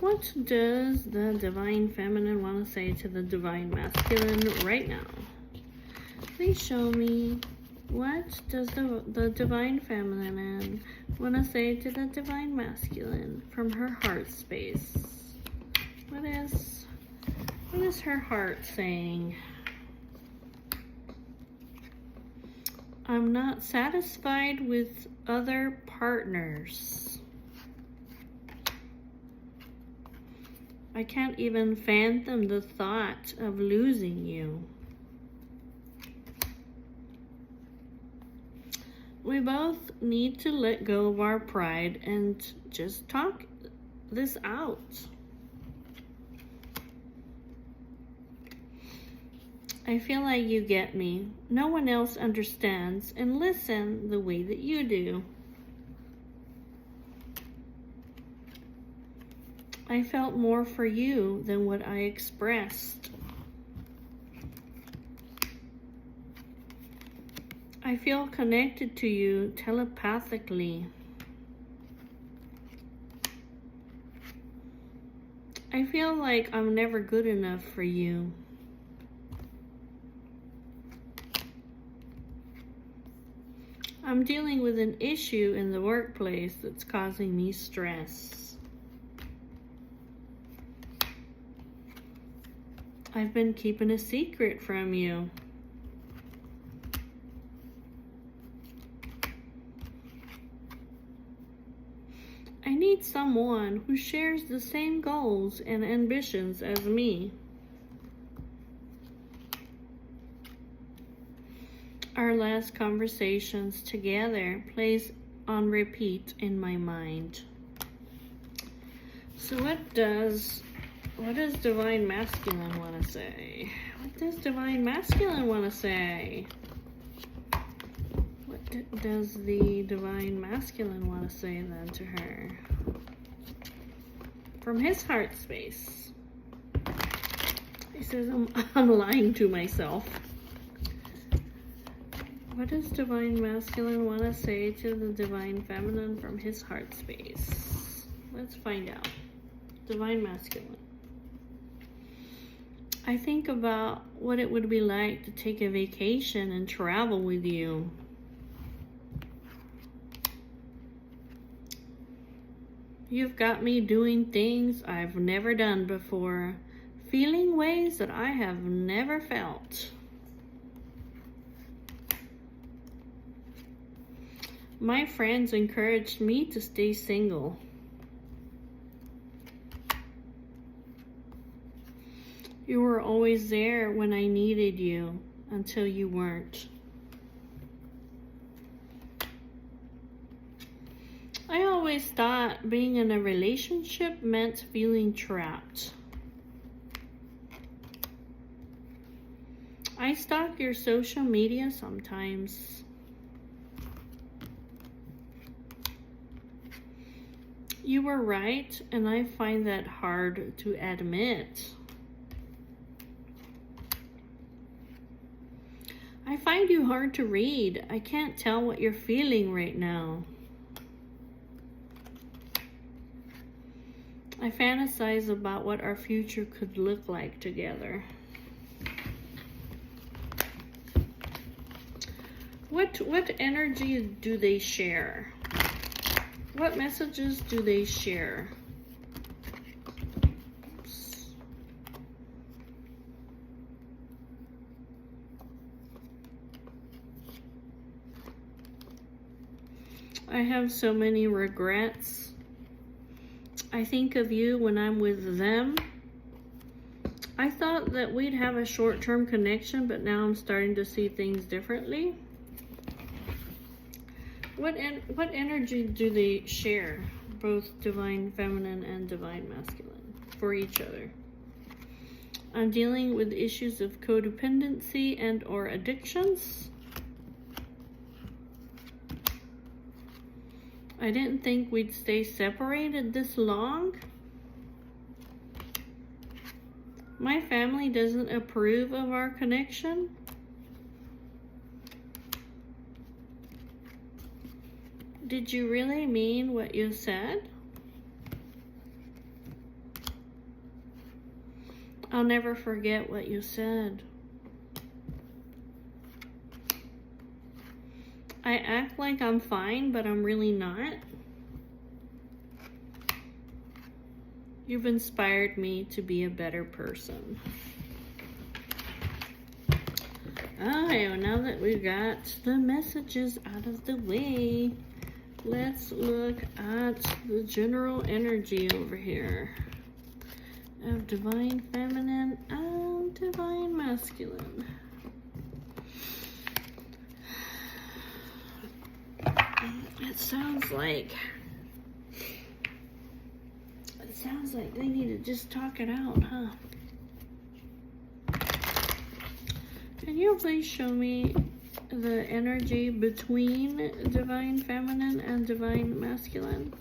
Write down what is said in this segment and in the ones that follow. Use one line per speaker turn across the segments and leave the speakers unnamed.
What does the Divine Feminine want to say to the Divine Masculine right now? Please show me. What does the Divine Feminine want to say to the Divine Masculine from her heart space? What is her heart saying? I'm not satisfied with other partners. I can't even fathom the thought of losing you. We both need to let go of our pride and just talk this out. I feel like you get me. No one else understands and listen the way that you do. I felt more for you than what I expressed. I feel connected to you telepathically. I feel like I'm never good enough for you. I'm dealing with an issue in the workplace that's causing me stress. I've been keeping a secret from you. I need someone who shares the same goals and ambitions as me. Our last conversations together plays on repeat in my mind. So what does Divine Masculine want to say? What does Divine Masculine want to say? What does the Divine Masculine want to say then to her? From his heart space. He says, I'm lying to myself. What does Divine Masculine want to say to the Divine Feminine from his heart space? Let's find out. Divine Masculine. I think about what it would be like to take a vacation and travel with you. You've got me doing things I've never done before, feeling ways that I have never felt. My friends encouraged me to stay single. You were always there when I needed you until you weren't. I always thought being in a relationship meant feeling trapped. I stalk your social media sometimes. You were right, and I find that hard to admit. I find you hard to read. I can't tell what you're feeling right now. I fantasize about what our future could look like together. What energy do they share? What messages do they share? Oops. I have so many regrets. I think of you when I'm with them. I thought that we'd have a short-term connection, but now I'm starting to see things differently. What energy do they share, both Divine Feminine and Divine Masculine, for each other? I'm dealing with issues of codependency and or addictions. I didn't think we'd stay separated this long. My family doesn't approve of our connection. Did you really mean what you said? I'll never forget what you said. I act like I'm fine, but I'm really not. You've inspired me to be a better person. Okay, well, now that we've got the messages out of the way, let's look at the general energy over here of Divine Feminine and Divine Masculine. It sounds like they need to just talk it out, huh? Can you please show me the energy between Divine Feminine and Divine Masculine?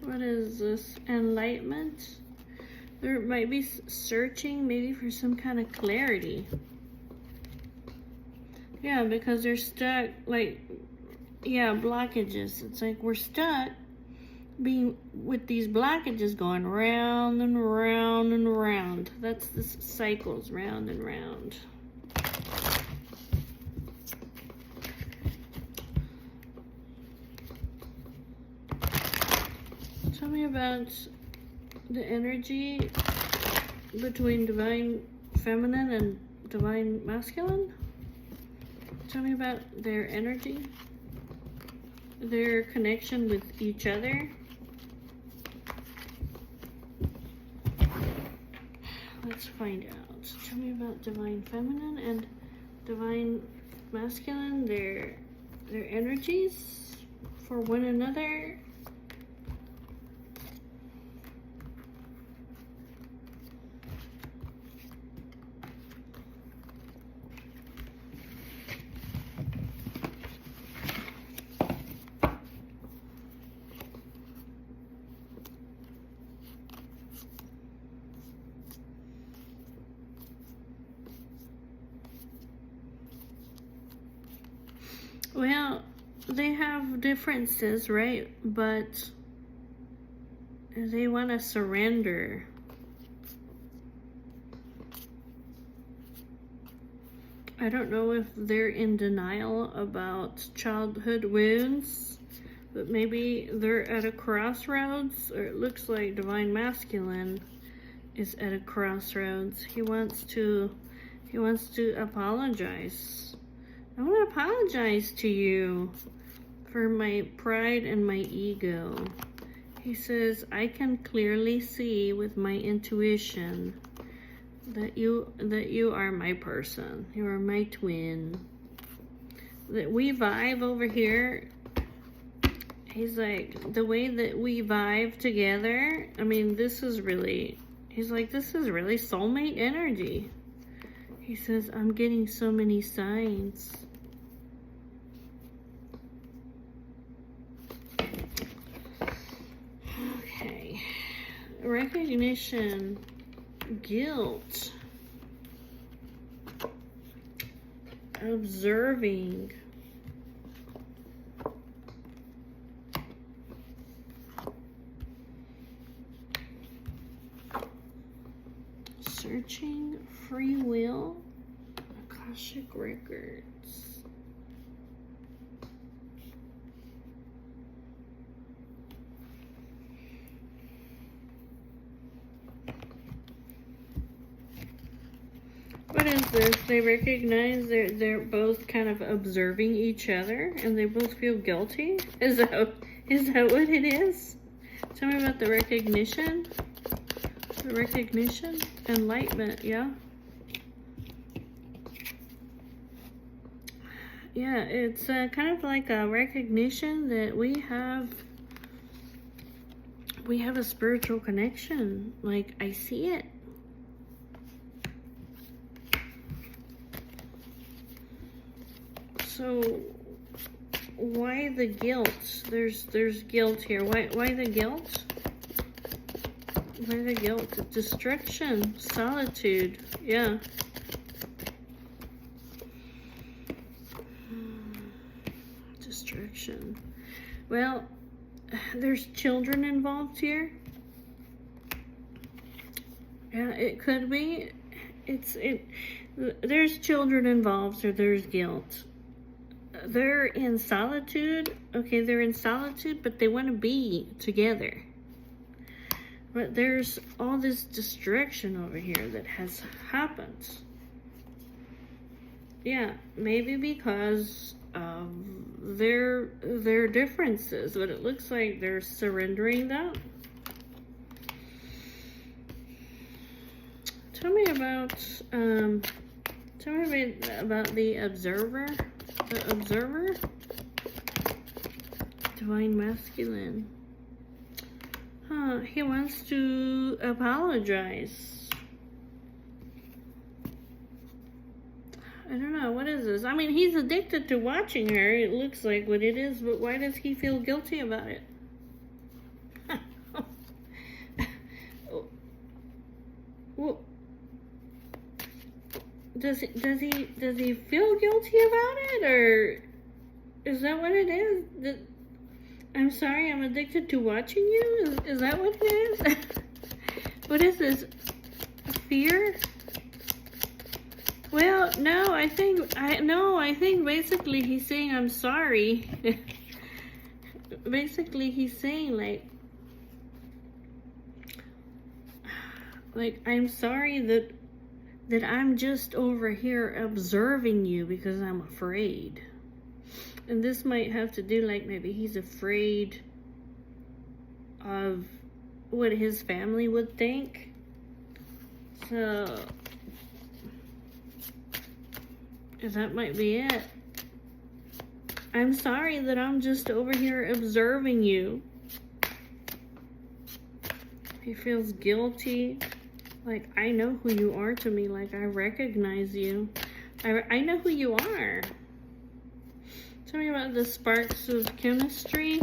What is this? Enlightenment? There might be searching maybe for some kind of clarity. Yeah, because they're stuck, like, yeah, blockages. It's like we're stuck being with these blockages going round and round and round. That's the cycles, round and round. Tell me about the energy between Divine Feminine and Divine Masculine. Tell me about their energy, their connection with each other. Let's find out. Tell me about Divine Feminine and Divine Masculine, their energies for one another. Well, they have differences, right? But they want to surrender. I don't know if they're in denial about childhood wounds, but maybe they're at a crossroads, or it looks like Divine Masculine is at a crossroads. He wants to apologize. I want to apologize to you for my pride and my ego. He says, I can clearly see with my intuition that you are my person. You are my twin. That we vibe over here. He's like, the way that we vibe together, I mean, he's like, this is really soulmate energy. He says, I'm getting so many signs. Okay. Recognition. Guilt. Observing. Searching. Free will. Akashic records. What is this? They recognize they're both kind of observing each other and they both feel guilty? Is that what it is? Tell me about the recognition. The recognition. Enlightenment, yeah. Yeah, it's kind of like a recognition that we have a spiritual connection. Like, I see it. So why the guilt? There's guilt here. Why the guilt? Why the guilt? Destruction, solitude. Yeah. Destruction. Well, there's children involved here. Yeah, it could be. There's children involved, so there's guilt. They're in solitude. Okay, they're in solitude, but they want to be together. But there's all this distraction over here that has happened. Yeah, maybe because of their differences, but it looks like they're surrendering that. Tell me about the observer. The observer, divine masculine. Huh? He wants to apologize. I don't know, what is this? I mean, he's addicted to watching her. It looks like what it is, but why does he feel guilty about it? Well, does he feel guilty about it, or is that what it is? I'm sorry, I'm addicted to watching you? Is that what it is? What is this? Fear? Well, no, I think basically he's saying I'm sorry. Basically he's saying like I'm sorry that I'm just over here observing you because I'm afraid. And this might have to do, like, maybe he's afraid of what his family would think. So, that might be it. I'm sorry that I'm just over here observing you. He feels guilty. Like, I know who you are to me. Like, I recognize you. I know who you are. Tell me about the sparks of chemistry.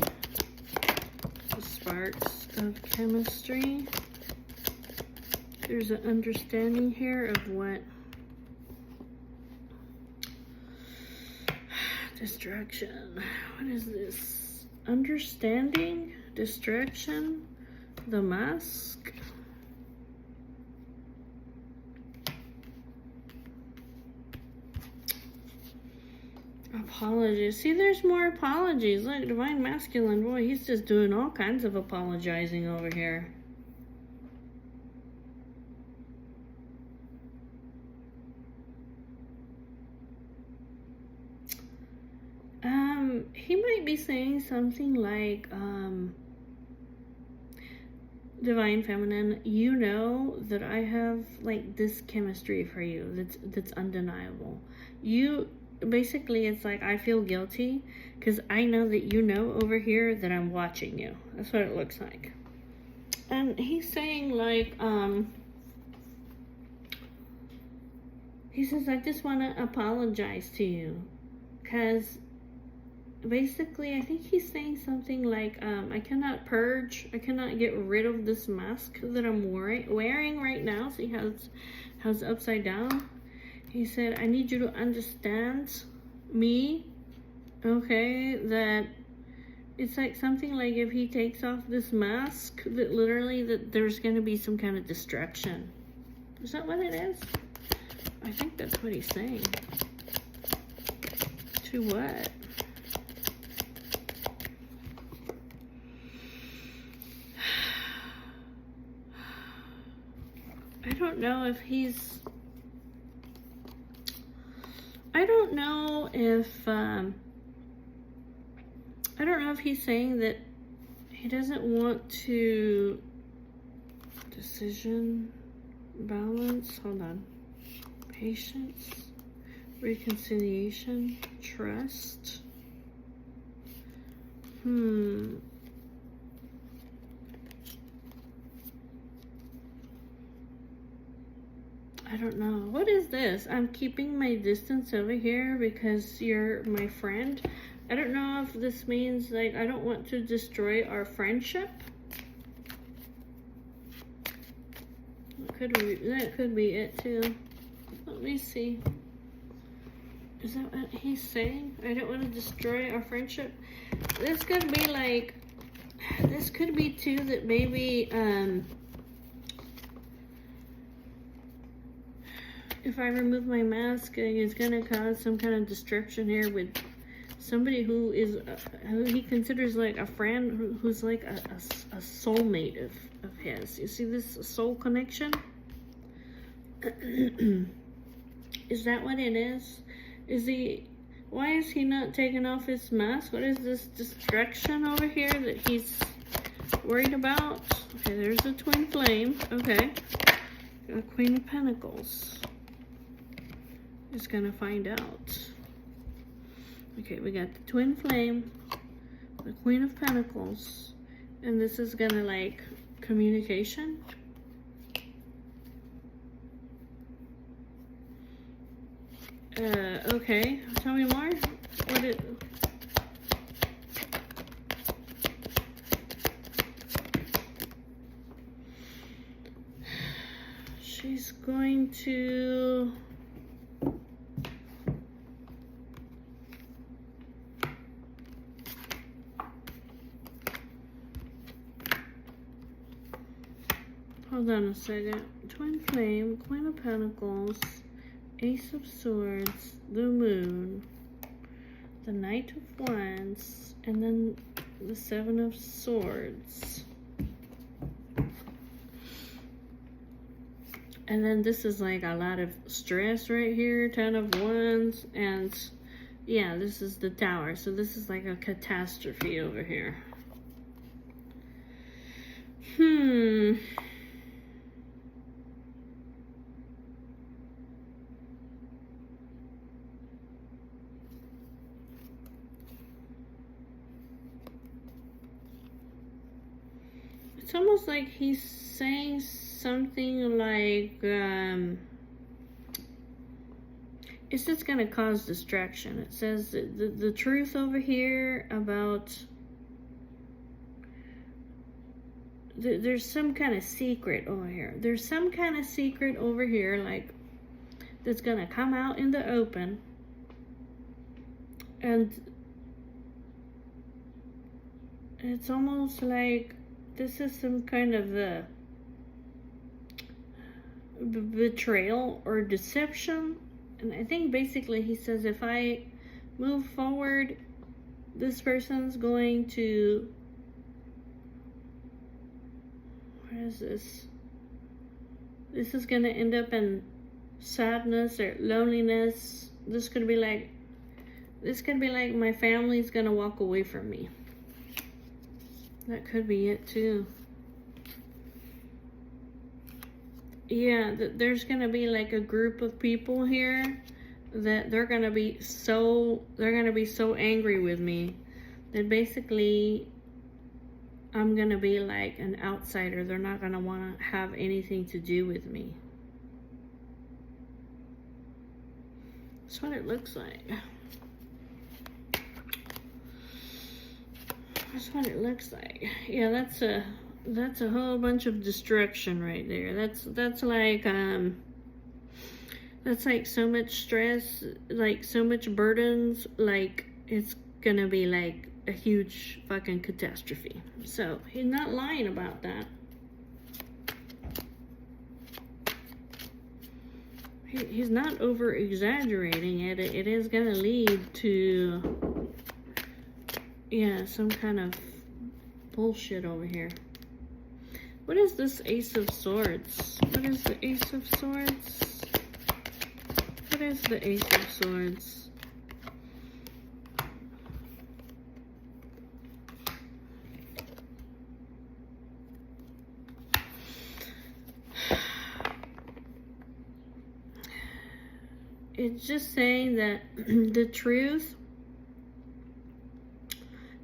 The sparks of chemistry. There's an understanding here of what? Distraction. What is this? Understanding? Distraction? The mask? Apologies. See, there's more apologies. Look, divine masculine, boy, he's just doing all kinds of apologizing over here. He might be saying something like, divine feminine, you know that I have like this chemistry for you that's undeniable. Basically, it's like I feel guilty because I know that you know over here that I'm watching you. That's what it looks like. And he's saying like, he says, I just want to apologize to you because basically, I think he's saying something like, I cannot purge, I cannot get rid of this mask that I'm wearing right now. See how it's upside down? He said, I need you to understand me, okay, that it's like something like if he takes off this mask, that literally that there's going to be some kind of distraction. Is that what it is? I think that's what he's saying. To what? I don't know if he's... I don't know if he's saying that he doesn't want to... Decision, balance, hold on. Patience, reconciliation, trust. I don't know. What is this? I'm keeping my distance over here because you're my friend. I don't know if this means like I don't want to destroy our friendship. That could be it too. Let me see. Is that what he's saying? I don't want to destroy our friendship. This could be like, this could be too that maybe, if I remove my mask, it's gonna cause some kind of destruction here with somebody who is, who he considers like a friend, who's like a soulmate of his. You see this soul connection? Is that what it is? Is he, why is he not taking off his mask? What is this distraction over here that he's worried about? Okay, there's a twin flame. Okay. A Queen of Pentacles is gonna find out. Okay, we got the twin flame, the Queen of Pentacles, and this is gonna like communication. Okay, tell me more. What it? She's going to. Hold on a second. Twin flame, Queen of Pentacles, Ace of Swords, the Moon, the Knight of Wands, and then the Seven of Swords. And then this is like a lot of stress right here, Ten of Wands, and yeah, this is the Tower. So this is like a catastrophe over here. It's almost like he's saying something like, it's just gonna cause distraction. It says the truth over here about, there's some kind of secret over here. There's some kind of secret over here, like, that's gonna come out in the open. And it's almost like this is some kind of a betrayal or deception. And I think basically he says if I move forward, this person's going to, what is this? This is going to end up in sadness or loneliness. This could be like my family's going to walk away from me. That could be it too. Yeah, there's gonna be like a group of people here that they're gonna be so angry with me that basically I'm gonna be like an outsider. They're not gonna want to have anything to do with me. That's what it looks like. That's what it looks like. Yeah, that's a whole bunch of destruction right there. That's like so much stress, like so much burdens, like it's gonna be like a huge fucking catastrophe. So he's not lying about that. He's not over exaggerating it. It is gonna lead to, yeah, some kind of bullshit over here. What is this Ace of Swords? What is the Ace of Swords? What is the Ace of Swords? It's just saying that the truth,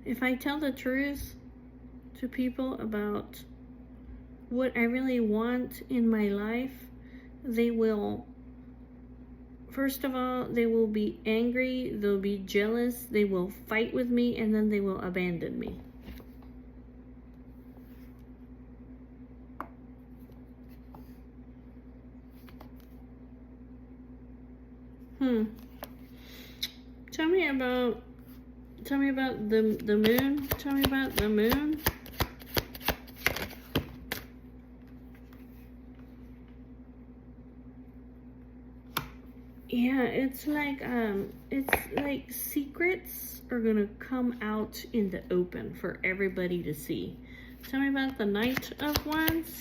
if I tell the truth to people about what I really want in my life, they will, first of all, they will be angry, they'll be jealous, they will fight with me, and then they will abandon me. Tell me about the moon. Tell me about the moon. Yeah, it's like secrets are gonna come out in the open for everybody to see. Tell me about the Knight of Wands.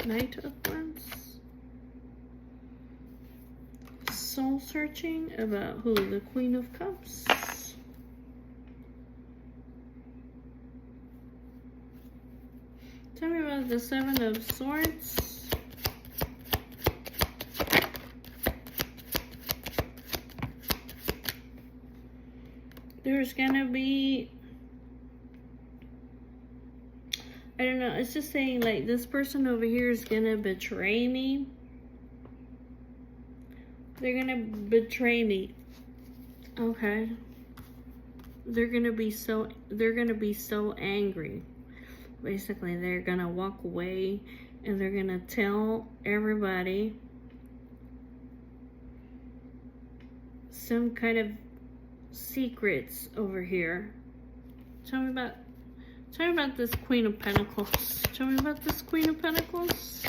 Knight of Wands. Soul searching about who? The Queen of Cups. Tell me about the Seven of Swords. There's gonna be, I don't know, it's just saying like this person over here is gonna betray me. They're gonna betray me. Okay. They're gonna be so angry. Basically, they're gonna walk away and they're gonna tell everybody some kind of secrets over here. Tell me about this Queen of Pentacles. Tell me about this Queen of Pentacles.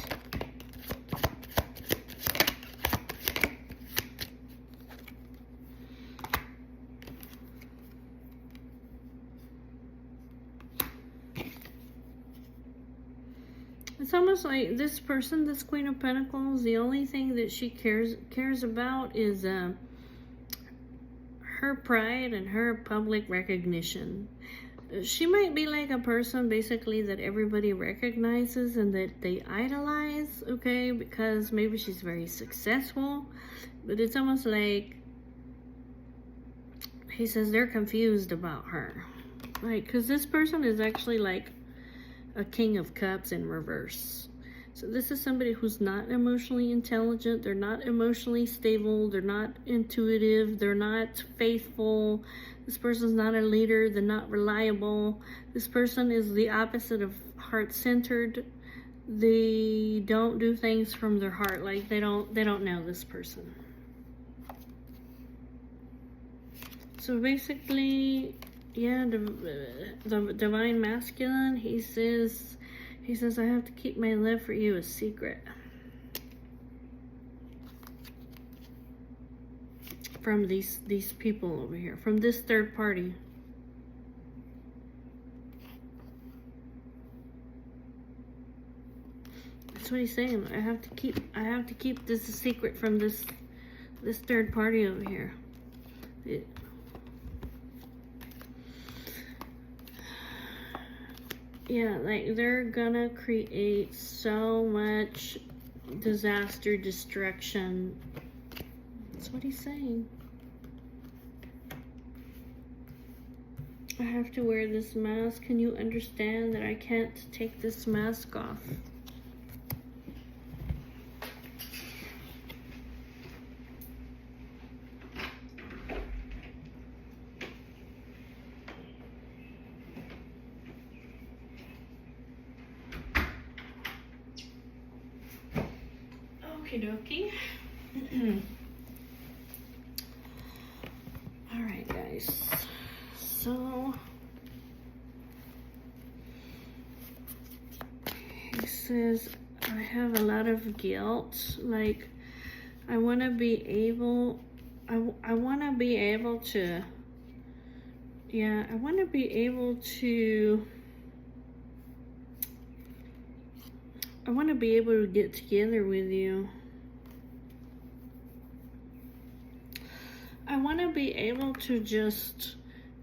It's almost like this person, this Queen of Pentacles, the only thing that she cares about is her pride and her public recognition. She might be like a person basically that everybody recognizes and that they idolize, okay, because maybe she's very successful, but it's almost like he says they're confused about her, like, because this person is actually like a King of Cups in reverse. So this is somebody who's not emotionally intelligent, they're not emotionally stable, they're not intuitive, they're not faithful. This person's not a leader, they're not reliable. This person is the opposite of heart-centered. They don't do things from their heart, like they don't know this person. So basically, yeah, the Divine Masculine, he says, I have to keep my love for you a secret from these people over here, from this third party. That's what he's saying. I have to keep this a secret from this third party over here. Yeah, like they're gonna create so much disaster, destruction. That's what he's saying. I have to wear this mask. Can you understand that I can't take this mask off? Okie dokie. Alright, guys. So, he says, I have a lot of guilt. Like, I want to be able, I want to be able to, yeah, I want to be able to, I want to be able to get together with you. I want to be able to just,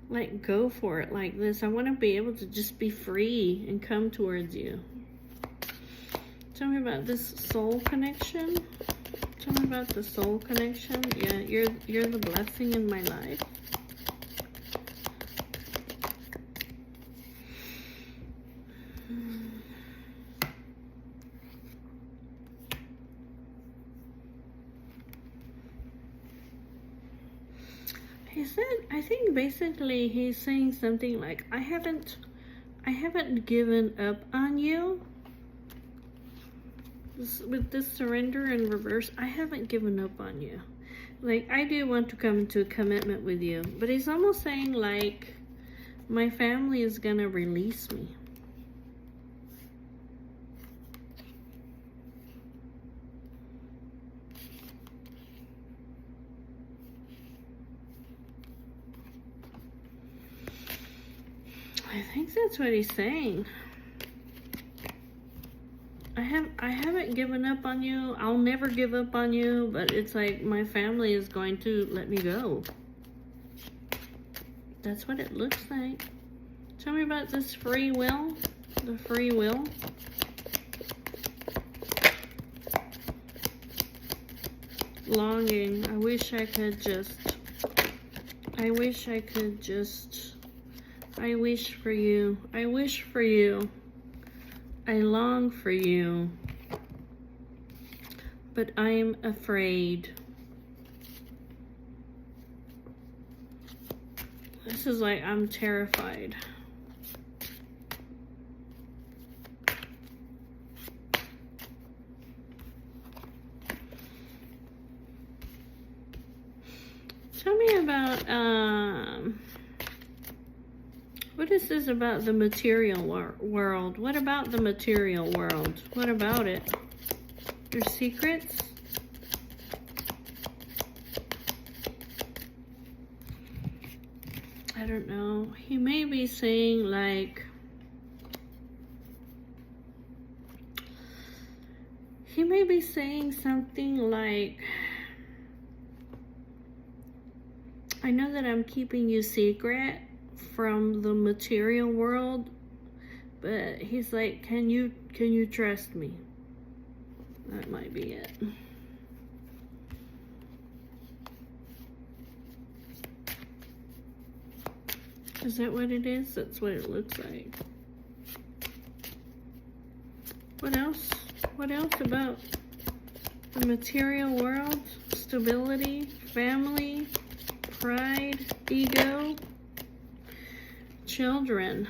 like, go for it like this. I want to be able to just be free and come towards you. Tell me about this soul connection. Tell me about the soul connection. Yeah, you're the blessing in my life. He said, I think basically he's saying something like, I haven't given up on you. With this surrender in reverse, I haven't given up on you. Like, I do want to come into a commitment with you, but he's almost saying, like, my family is gonna release me. I think that's what he's saying. I haven't given up on you. I'll never give up on you, but it's like my family is going to let me go. That's what it looks like. Tell me about this free will. The free will. Longing. I wish I could just. I wish for you. I wish for you. I long for you, but I'm afraid. This is like, I'm terrified. Tell me about, what is this about the material world? What about the material world? What about it? Your secrets? I don't know. He may be saying, like, he may be saying something like, I know that I'm keeping you secret from the material world, but he's like, can you trust me? That might be it. Is that what it is? That's what it looks like. What else? What else about the material world? Stability, family, pride, ego, children.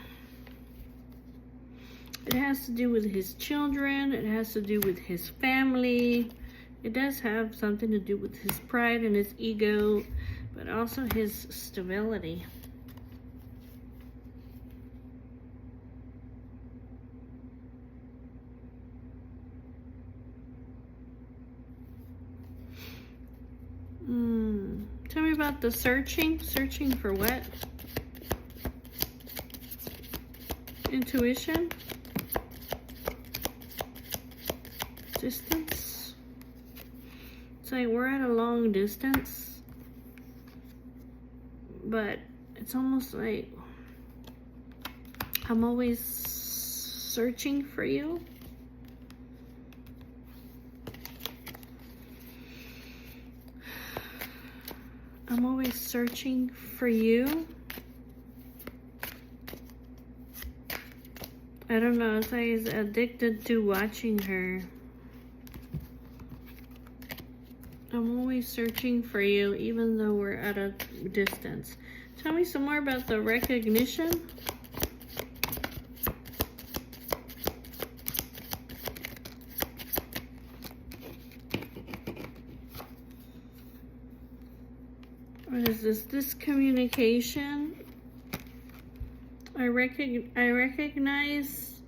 It has to do with his children. It has to do with his family. It does have something to do with his pride and his ego, but also his stability. Tell me about the searching. Searching for what? Intuition. Distance. It's like we're at a long distance, but it's almost like I'm always searching for you. I'm always searching for you. I don't know, it's like he's addicted to watching her. I'm always searching for you, even though we're at a distance. Tell me some more about the recognition. What is this? This communication. I recognize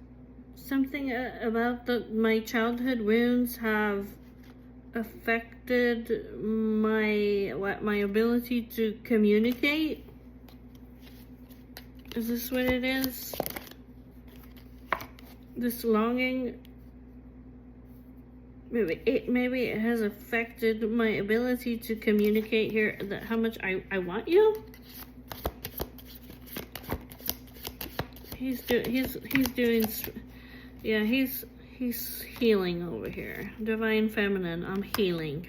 something about my childhood wounds have affected my ability to communicate. Is this what it is? This longing. Maybe it has affected my ability to communicate here. That how much I want you. He's doing, yeah, he's healing over here. Divine Feminine, I'm healing.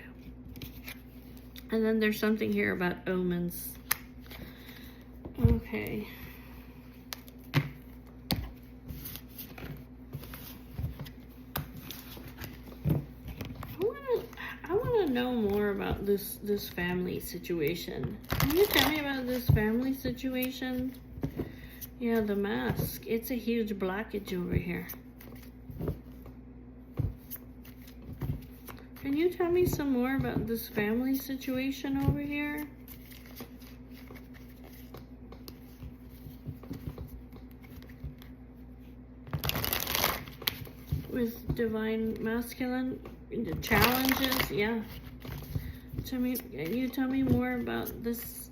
And then there's something here about omens. Okay. I want to know more about this family situation. Can you tell me about this family situation? Yeah, the mask. It's a huge blockage over here. Can you tell me some more about this family situation over here? With divine masculine, the challenges, yeah. Can you tell me more about this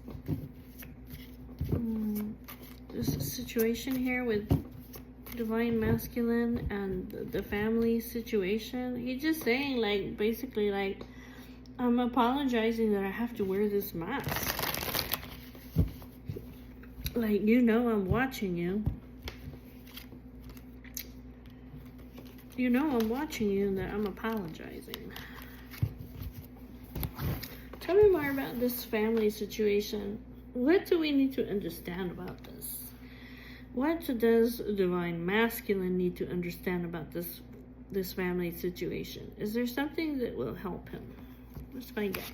this situation here with divine masculine and the family situation? He's just saying, like, basically, like, I'm apologizing that I have to wear this mask. Like, you know I'm watching you. You know I'm watching you and that I'm apologizing. Tell me more about this family situation. What do we need to understand about this? What does divine masculine need to understand about this family situation? Is there something that will help him? Let's find out.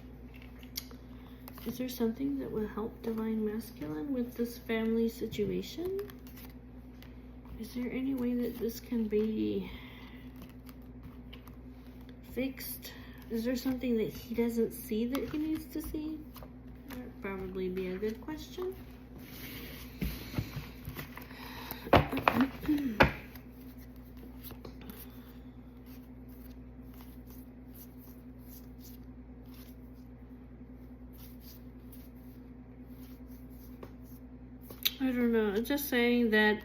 Is there something that will help divine masculine with this family situation? Is there any way that this can be fixed? Is there something that he doesn't see that he needs to see? That would probably be a good question. I don't know. It's just saying that,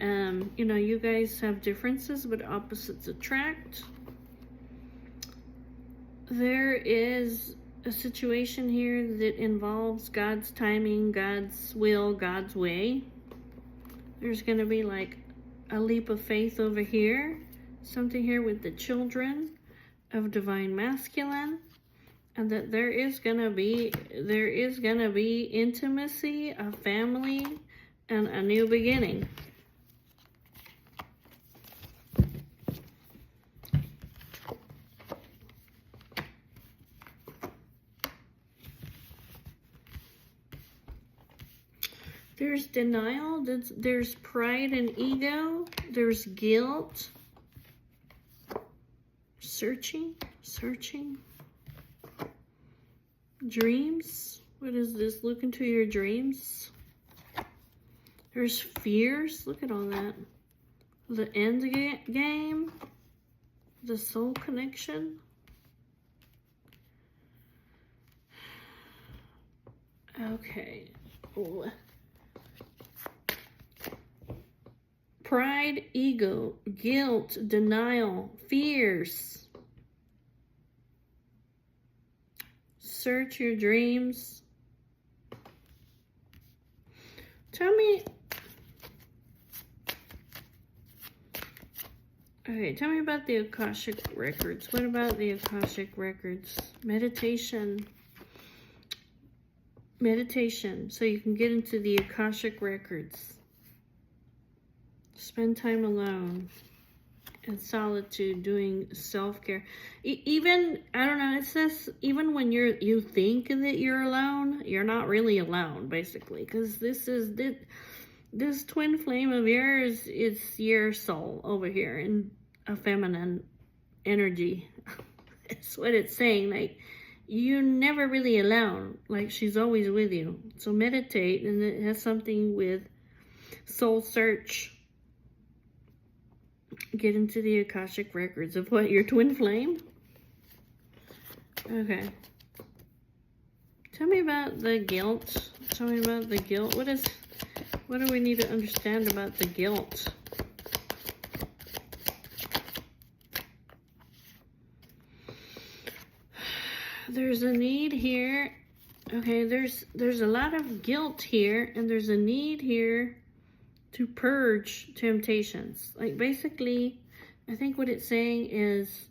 you know, you guys have differences, but opposites attract. There is a situation here that involves God's timing, God's will, God's way. There's going to be like a leap of faith over here. Something here with the children of divine masculine. And that there is going to be intimacy, a family, and a new beginning. There's denial, there's pride and ego, there's guilt, searching, dreams. What is this? Look into your dreams. There's fears, look at all that. The end game, the soul connection. Okay. Ooh. Pride, ego, guilt, denial, fears. Search your dreams. Tell me. Okay, tell me about the Akashic Records. What about the Akashic Records? Meditation. Meditation, so you can get into the Akashic Records. Spend time alone in solitude doing self-care. Even, I don't know, it says even when you think that you're alone, you're not really alone, basically. Because this twin flame of yours, it's your soul over here in a feminine energy. That's what it's saying. Like, you're never really alone. Like, she's always with you. So meditate, and it has something with soul search. Get into the Akashic Records of what? Your twin flame? Okay. Tell me about the guilt. Tell me about the guilt. What do we need to understand about the guilt? There's a need here. Okay, there's a lot of guilt here, and there's a need here to purge temptations. Like, basically, I think what it's saying is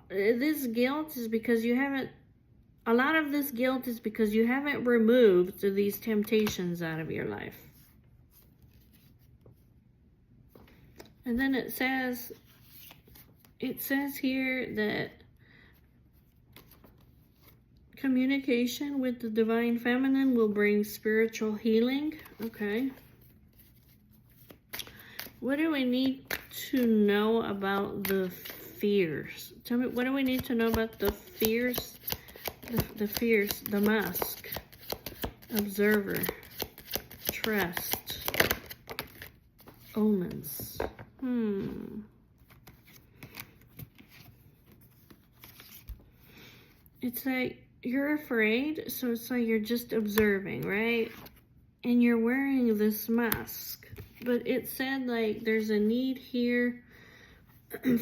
this guilt is because you haven't, a lot of this guilt is because you haven't removed these temptations out of your life. And then it says here that communication with the divine feminine will bring spiritual healing. Okay. What do we need to know about the fears. Tell me, what do we need to know about the fears? The fears, the mask, observer, trust, omens. It's like you're afraid, so it's like you're just observing, right? And you're wearing this mask. But it said like there's a need here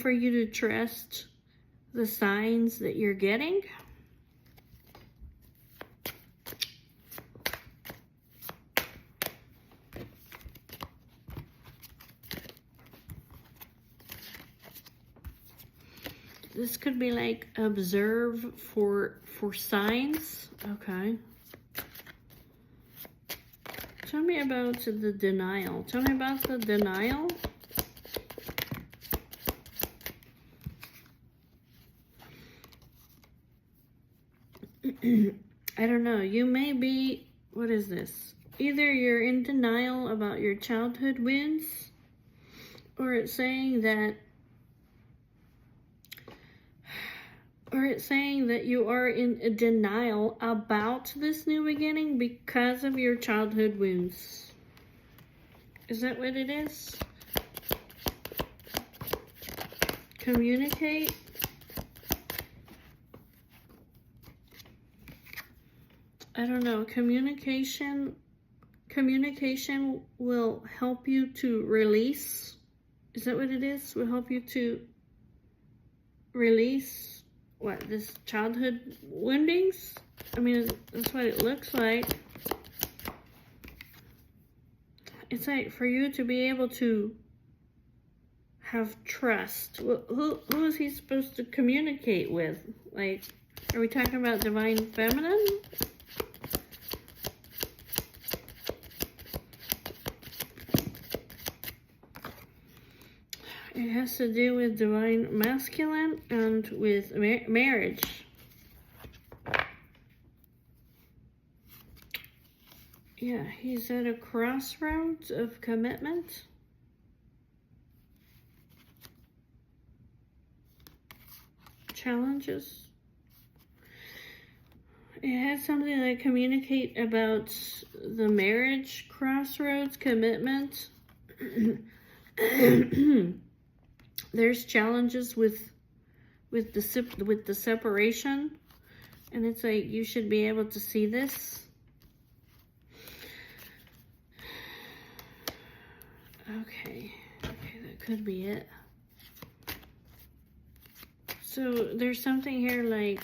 for you to trust the signs that you're getting. This could be like observe for signs. Okay. Tell me about the denial. Tell me about the denial. I don't know. You may be, what is this? Either you're in denial about your childhood wounds, or it's saying that you are in denial about this new beginning because of your childhood wounds. Is that what it is? Communicate. I don't know. Communication will help you to release. Is that what it is? Will help you to release what, this childhood woundings? I mean, that's what it looks like. It's like for you to be able to have trust. Who is he supposed to communicate with? Like, are we talking about divine feminine? It has to do with divine masculine and with marriage. Yeah, he's at a crossroads of commitment. Challenges. It has something like communicate about the marriage crossroads, commitment. There's challenges with the separation, and it's like you should be able to see this. Okay, that could be it. So there's something here like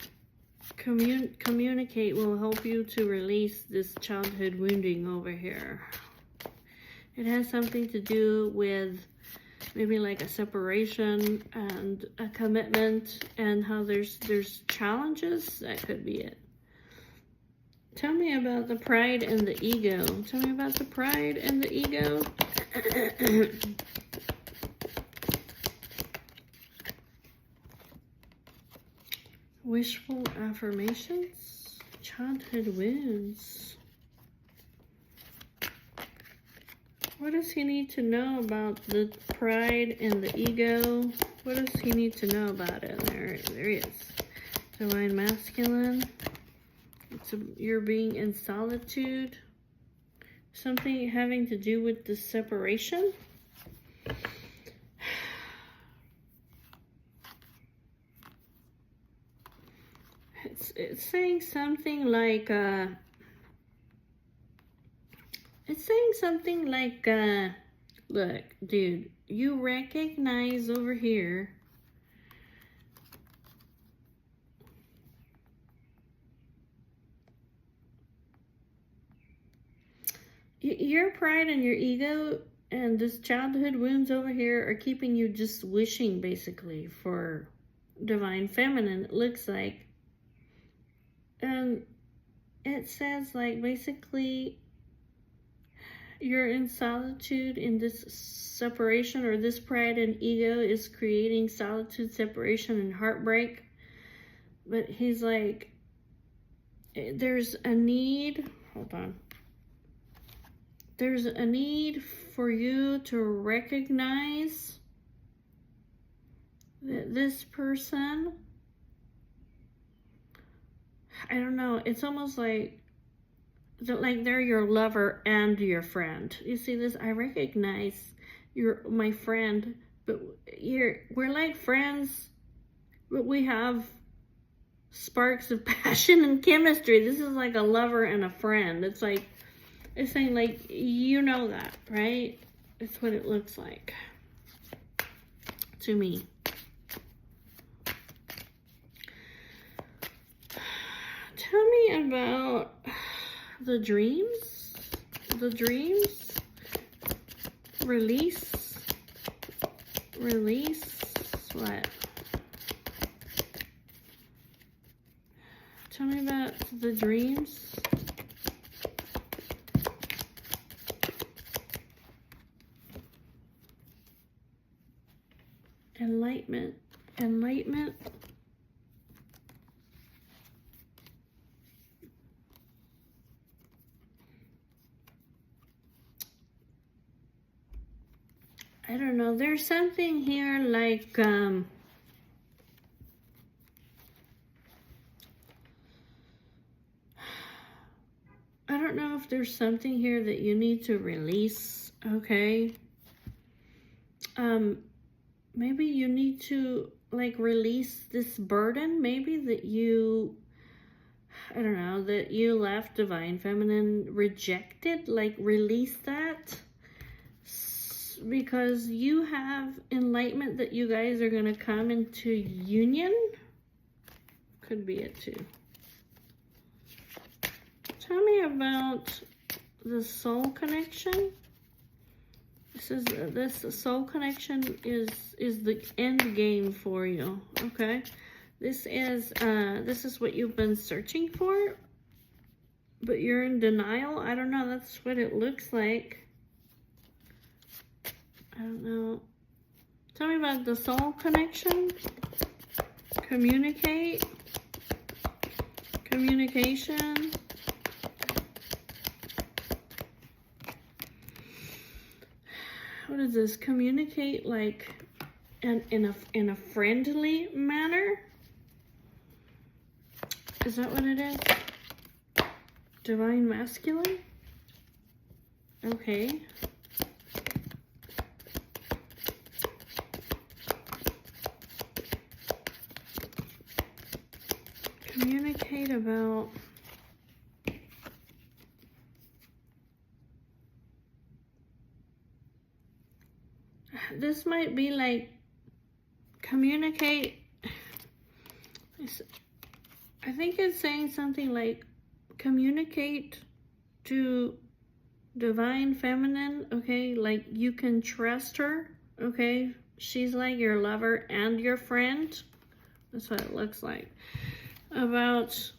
communicate will help you to release this childhood wounding over here. It has something to do with maybe like a separation and a commitment, and how there's challenges. That could be it. Tell me about the pride and the ego. Tell me about the pride and the ego. Wishful affirmations. Childhood wounds. What does he need to know about the pride and the ego? What does he need to know about it? There he is. Divine masculine. You're being in solitude. Something having to do with the separation. It's saying something like look, dude, you recognize over here your pride and your ego and this childhood wounds over here are keeping you just wishing basically for divine feminine, it looks like. And it says like basically you're in solitude in this separation, or this pride and ego is creating solitude, separation, and heartbreak. But he's like, there's a need, hold on. There's a need for you to recognize this person, I don't know, it's almost like they're your lover and your friend. You see this? I recognize you're my friend, but we're like friends, but we have sparks of passion and chemistry. This is like a lover and a friend. It's like, it's saying like, you know that, right? It's what it looks like to me. Tell me about the dreams. The dreams. Release. Release. What? Tell me about the dreams. Enlightenment. Enlightenment. I don't know. There's something here like, I don't know if there's something here that you need to release, okay? Maybe you need to, like, release this burden, maybe that you, I don't know, that you left Divine Feminine rejected, like, release that. Because you have enlightenment that you guys are going to come into union. Could be it too. Tell me about the soul connection. This soul connection is the end game for you. Okay, this is what you've been searching for, but you're in denial. I don't know. That's what it looks like. I don't know. Tell me about the soul connection. Communicate. Communication. What is this? Communicate like in a friendly manner? Is that what it is? Divine Masculine? Okay. Communicate about this might be like communicate. I think it's saying something like communicate to Divine Feminine, okay? Like you can trust her, okay? She's like your lover and your friend. That's what it looks like. About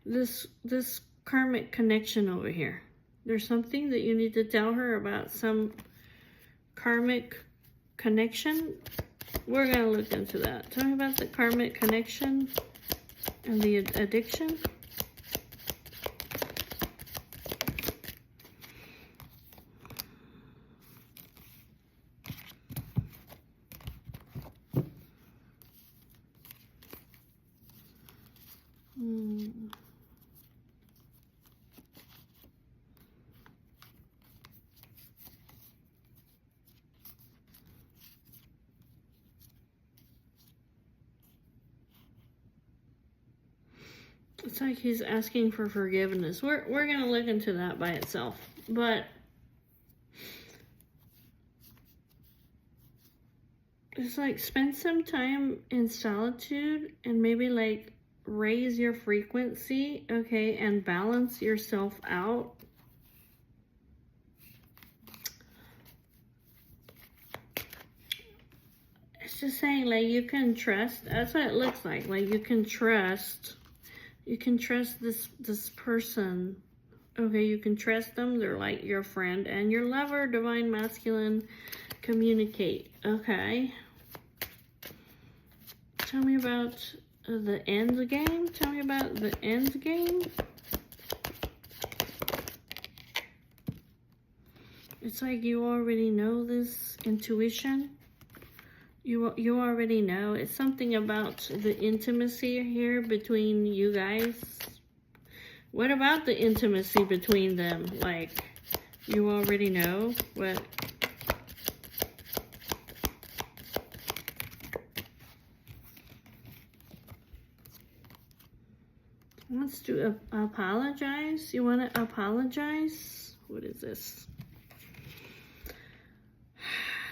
this karmic connection over here. There's something that you need to tell her about some karmic connection. We're going to look into that. Tell me about the karmic connection and the addiction. It's like he's asking for forgiveness. We're going to look into that by itself. But it's like spend some time in solitude and maybe like raise your frequency, okay, and balance yourself out. It's just saying like you can trust. That's what it looks like. Like you can trust. You can trust this person. Okay, you can trust them. They're like your friend and your lover. Divine Masculine. Communicate. Okay. Tell me about the end game. Tell me about the end game. It's like you already know this intuition. You already know. It's something about the intimacy here between you guys. What about the intimacy between them? Like, you already know what... Wants to apologize? You want to apologize? What is this?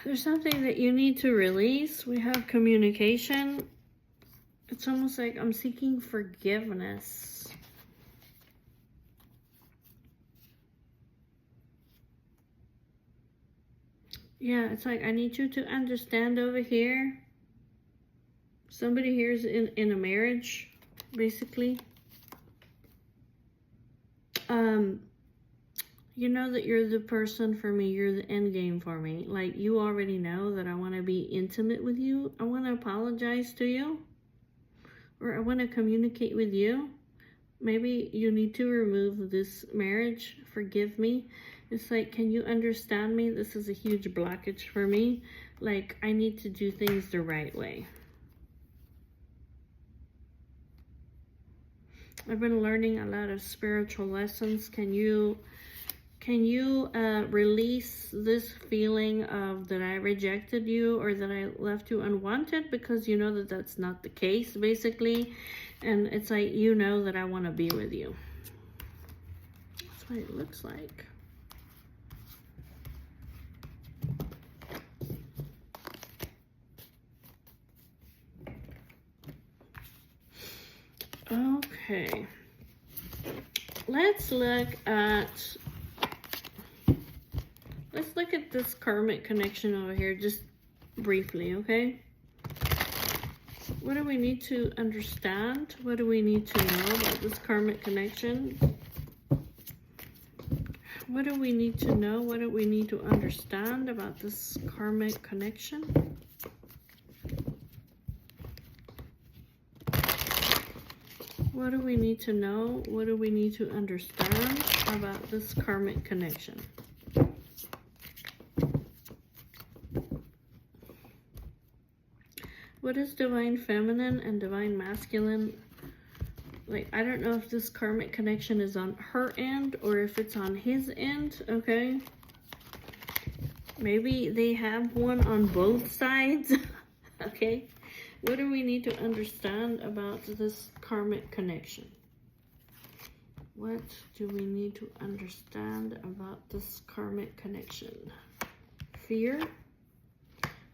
There's something that you need to release. We have communication. It's almost like I'm seeking forgiveness. Yeah, it's like I need you to understand over here. Somebody here is in a marriage, basically. You know that you're the person for me. You're the end game for me. Like, you already know that I want to be intimate with you. I want to apologize to you. Or I want to communicate with you. Maybe you need to remove this marriage. Forgive me. It's like, can you understand me? This is a huge blockage for me. Like, I need to do things the right way. I've been learning a lot of spiritual lessons. Can you release this feeling of that I rejected you or that I left you unwanted, because you know that that's not the case, basically. And it's like, you know that I want to be with you. That's what it looks like. Okay. Let's look at this karmic connection over here just briefly, okay? What do we need to understand? What do we need to know about this karmic connection? What do we need to know? What do we need to understand about this karmic connection? What do we need to know? What do we need to understand about this karmic connection? What is divine feminine and divine masculine? Like, I don't know if this karmic connection is on her end or if it's on his end, okay? Maybe they have one on both sides, okay? What do we need to understand about this karmic connection? What do we need to understand about this karmic connection? Fear,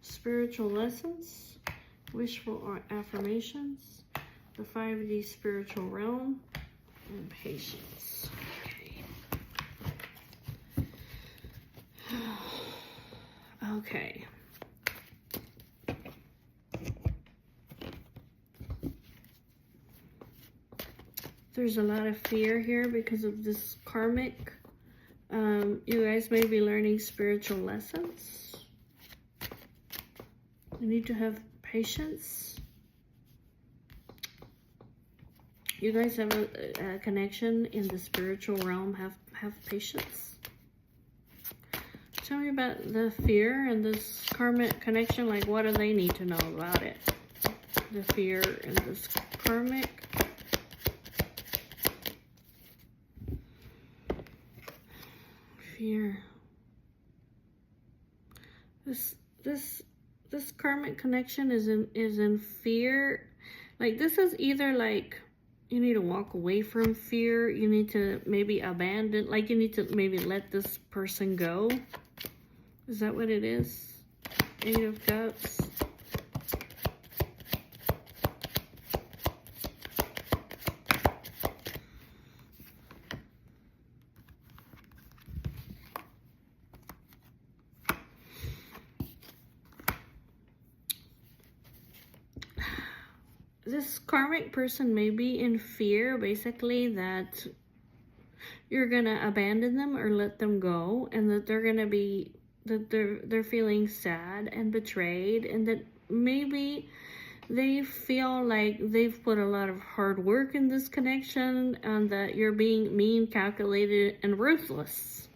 spiritual lessons, wishful affirmations, the 5D spiritual realm, and patience. Okay. Okay. There's a lot of fear here because of this karmic. You guys may be learning spiritual lessons. You need to have patience. You guys have a connection in the spiritual realm. Have patience. Tell me about the fear and this karmic connection. Like, what do they need to know about it? The fear and this karmic. Fear. This karmic connection is in fear. Like, this is either like you need to walk away from fear, you need to maybe abandon, like you need to maybe let this person go. Is that what it is? 8 of Cups. This karmic person may be in fear, basically, that you're gonna abandon them or let them go, and that they're gonna be, that they're feeling sad and betrayed, and that maybe they feel like they've put a lot of hard work in this connection, and that you're being mean, calculated, and ruthless.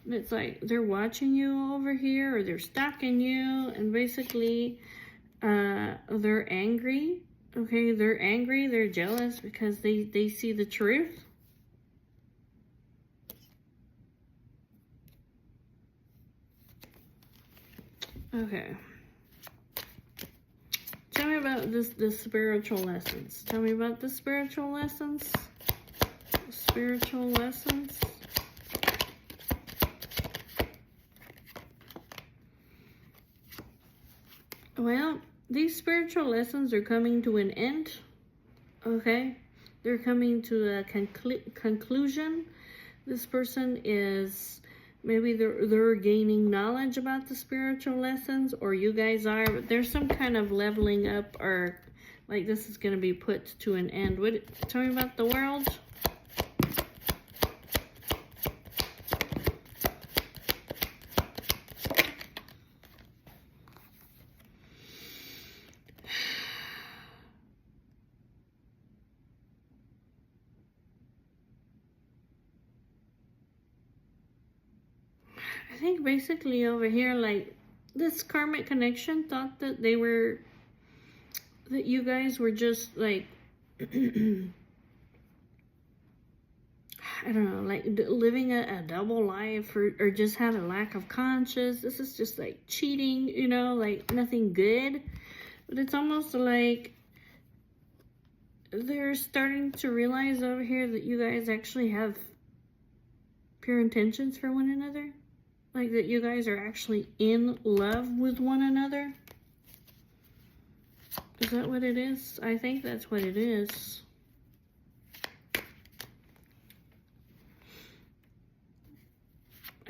And it's like they're watching you over here, or they're stalking you, and basically they're angry. Okay, they're angry, they're jealous because they see the truth. Okay. Tell me about the spiritual lessons. Tell me about the spiritual lessons. Spiritual lessons. Well, these spiritual lessons are coming to an end. Okay? They're coming to a conclusion. This person is, maybe they're gaining knowledge about the spiritual lessons, or you guys are, but there's some kind of leveling up, or like this is going to be put to an end. Tell me about the world. I think basically over here, like, this karmic connection thought that that you guys were just like, I don't know, like living a double life, or just had a lack of conscience. This is just like cheating, you know, like nothing good. But it's almost like they're starting to realize over here that you guys actually have pure intentions for one another. Like that you guys are actually in love with one another. Is that what it is? I think that's what it is.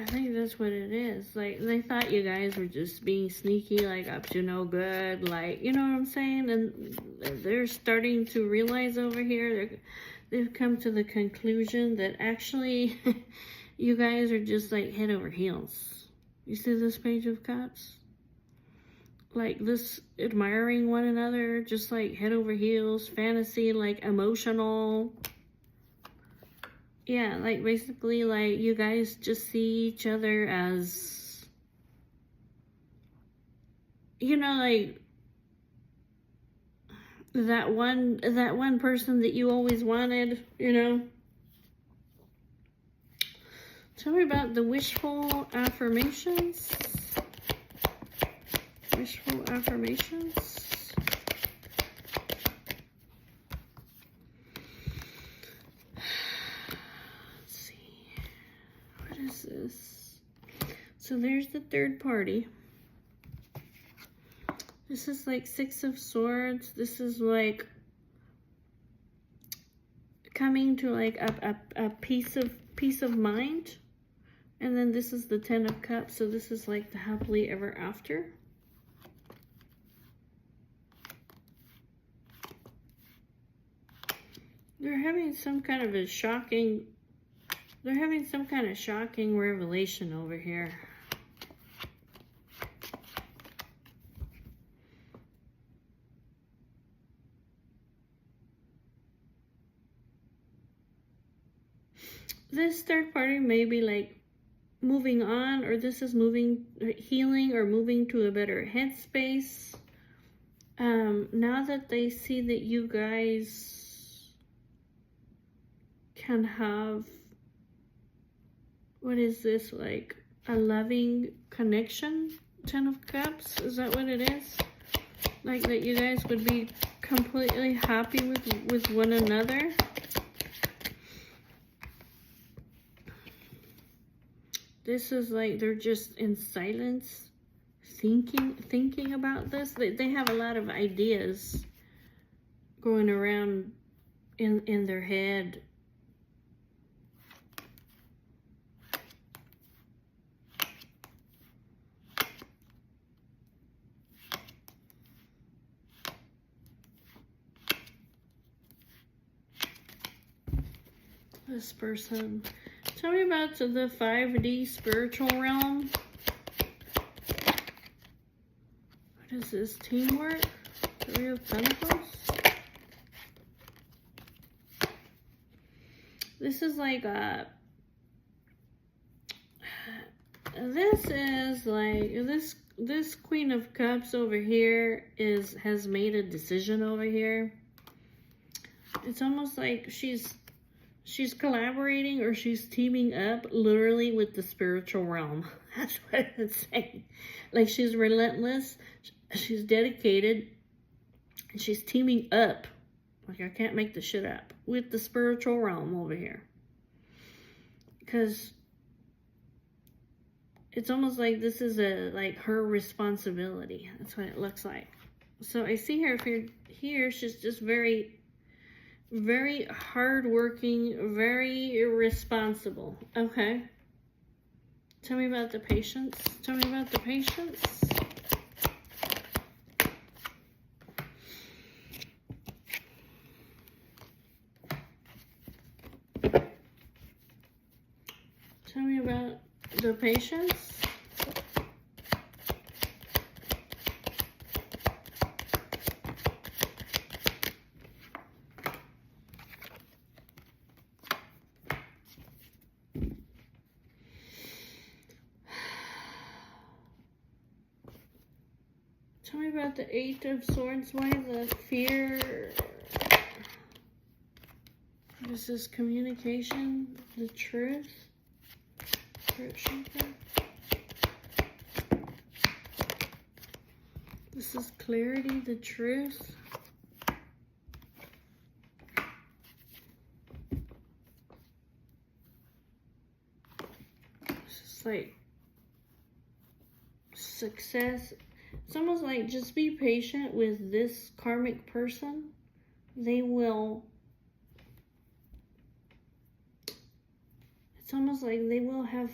I think that's what it is. Like, they thought you guys were just being sneaky, like up to no good, like, you know what I'm saying? And they're starting to realize over here, they've come to the conclusion that actually you guys are just like head over heels. You see this Page of Cups? Like this admiring one another, just like head over heels, fantasy, like emotional. Yeah, like basically like you guys just see each other as, you know, like that one person that you always wanted, you know. Tell me about the wishful affirmations. Wishful affirmations. Let's see. What is this? So there's the third party. This is like Six of Swords. This is like coming to like a peace of mind. And then this is the Ten of Cups. So this is like the happily ever after. They're having some kind of a shocking, they're having some kind of shocking revelation over here. This third party may be like moving on, or this is moving, healing, or moving to a better headspace. Now that they see that you guys can have, what is this, like a loving connection? Ten of Cups, is that what it is? Like that you guys would be completely happy with one another. This is like they're just in silence, thinking about this. They have a lot of ideas going around in their head. This person. Tell me about the 5D spiritual realm. What is this? Teamwork? Three of Pentacles? This is like this is like this Queen of Cups over here has made a decision over here. It's almost like she's collaborating or she's teaming up literally with the spiritual realm. That's what it's saying. Like she's relentless, she's dedicated, and she's teaming up. Like I can't make this shit up, with the spiritual realm over here. Because it's almost like this is like her responsibility. That's what it looks like. So I see her, if you're here, she's just very, very hardworking, very responsible. Okay. Tell me about the patience. Tell me about the patience. Tell me about the patience. Tell me about the Eight of Swords. Why the fear? What is this? Communication? The truth? This is clarity, the truth. This is like success. It's almost like just be patient with this karmic person. They will, it's almost like they will have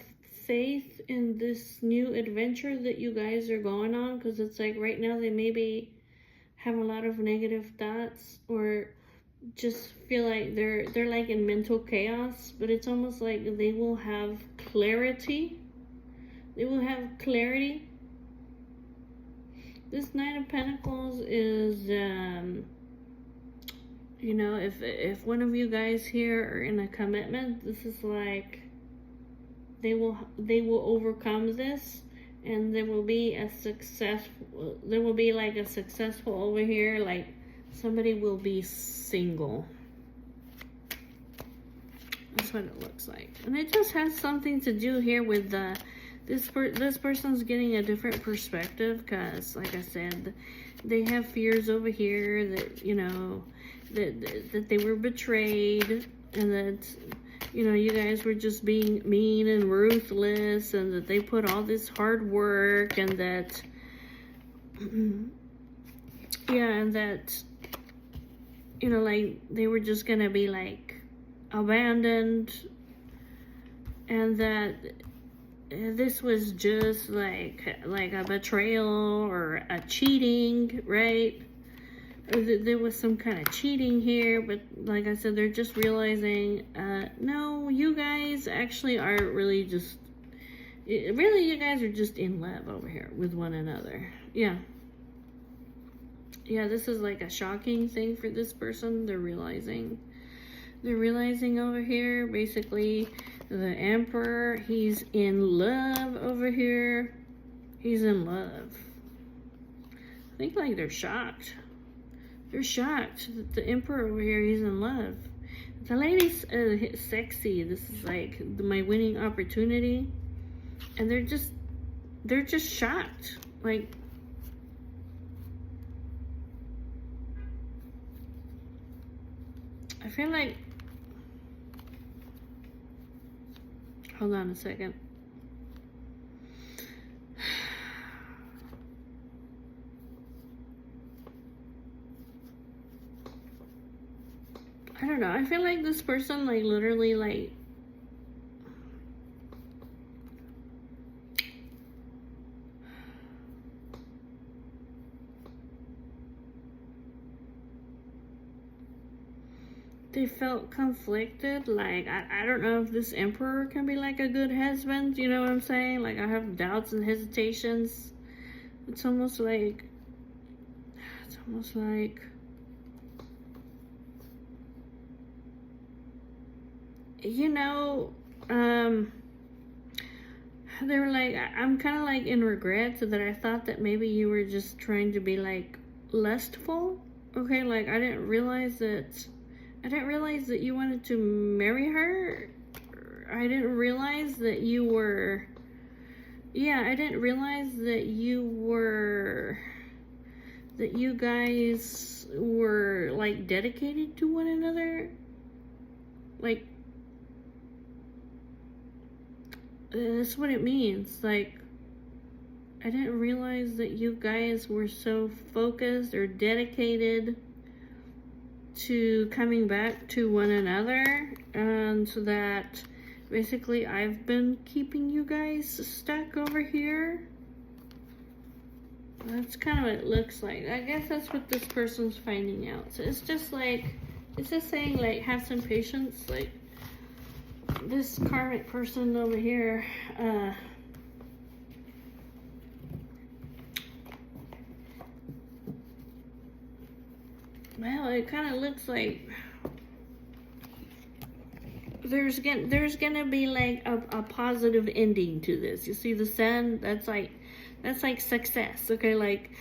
faith in this new adventure that you guys are going on, because it's like right now they maybe have a lot of negative thoughts or just feel like they're like in mental chaos, but it's almost like they will have clarity. They will have clarity. This Knight of Pentacles is you know, if one of you guys here are in a commitment, this is like they will overcome this, and there will be a successful, there will be like a successful over here, like somebody will be single. That's what it looks like. And it just has something to do here with the this person's getting a different perspective, because like I said, they have fears over here that, you know, that they were betrayed, and that, you know, you guys were just being mean and ruthless, and that they put all this hard work, and that yeah, and that, you know, like they were just gonna be like abandoned, and that this was just like a betrayal or a cheating, right? Or there was some kind of cheating here, but like I said, they're just realizing, no, you guys actually aren't really just, really you guys are just in love over here with one another. Yeah. Yeah, this is like a shocking thing for this person. They're realizing over here, basically, the Emperor, he's in love over here. He's in love. I think like they're shocked. They're shocked that the Emperor over here, he's in love. The lady's sexy. This is like my winning opportunity. And they're just shocked. Like, I feel like, hold on a second. I don't know. I feel like this person, like, literally, like, they felt conflicted. Like, I don't know if this Emperor can be like a good husband. You know what I'm saying? Like, I have doubts and hesitations. It's almost like, you know, they were like, I'm kind of like in regret that I thought that maybe you were just trying to be like lustful. Okay, like I didn't realize that you wanted to marry her. I didn't realize that you were, yeah, I didn't realize that you guys were like dedicated to one another. Like, that's what it means. Like, I didn't realize that you guys were so focused or dedicated to coming back to one another, and so that basically I've been keeping you guys stuck over here. That's kind of what it looks like. I guess that's what this person's finding out. So it's just like, it's just saying like, have some patience. Like, this karmic person over here, well, it kind of looks like there's gonna be like a positive ending to this. You see the sun? That's like success. Okay, like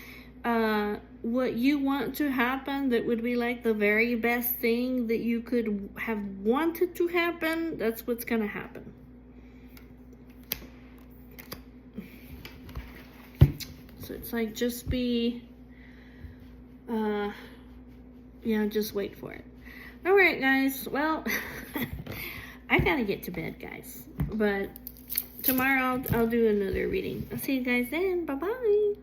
what you want to happen, that would be like the very best thing that you could have wanted to happen, that's what's gonna happen. So it's like, just be yeah, just wait for it. All right, guys, well, I gotta get to bed, guys, but tomorrow I'll do another reading. I'll see you guys then. Bye bye.